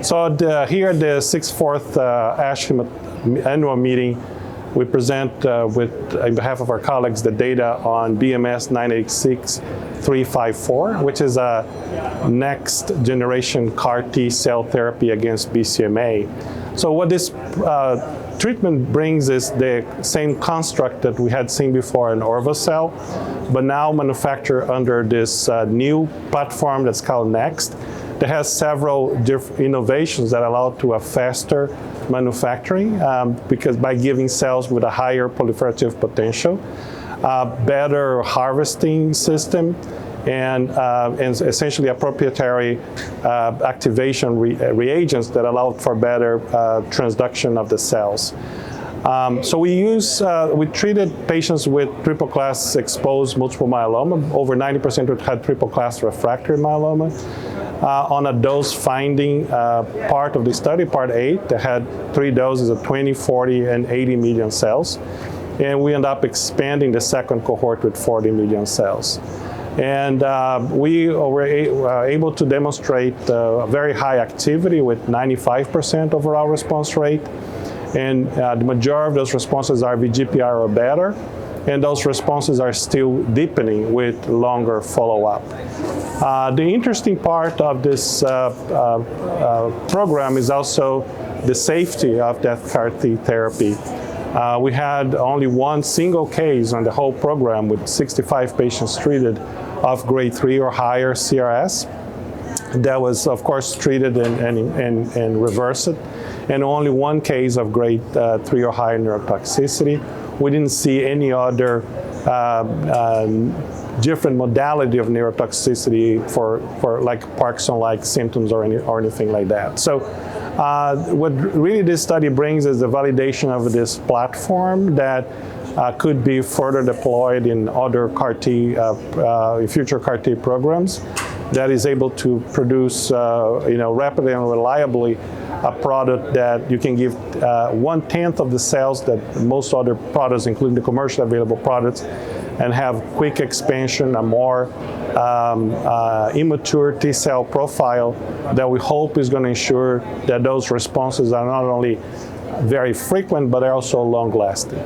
Here at the 64th ASH annual meeting, we present on behalf of our colleagues the data on BCMA-98633, which is a next generation CAR-T cell therapy against BCMA. So what this treatment brings is the same construct that we had seen before in Orva-cel, but now manufactured under this new platform that's called NEX-T, that has several different innovations that allow to a faster manufacturing because by giving cells with a higher proliferative potential, better harvesting system, and essentially a proprietary activation reagents that allow for better transduction of the cells. So we treated patients with triple class exposed multiple myeloma. Over 90% had triple class refractory myeloma. On a dose finding part of the study, part 8, that had 3 doses of 20, 40, and 80 million cells. And we end up expanding the second cohort with 40 million cells. And we were able to demonstrate very high activity with 95% overall response rate. And the majority of those responses are VGPR or better. And those responses are still deepening with longer follow-up. The interesting part of this program is also the safety of that CAR-T therapy. We had only one single case on the whole program with 65 patients treated of grade 3 or higher CRS. That was, of course, treated and reversed, and only one case of grade 3 or higher neurotoxicity. We didn't see any other different modality of neurotoxicity for like Parkinson-like symptoms or anything like that. So what really this study brings is the validation of this platform that could be further deployed in other CAR-T, future CAR-T programs that is able to produce rapidly and reliably a product that you can give 1/10 of the cells that most other products, including the commercially available products, and have quick expansion, a more immature T cell profile that we hope is going to ensure that those responses are not only very frequent, but are also long lasting.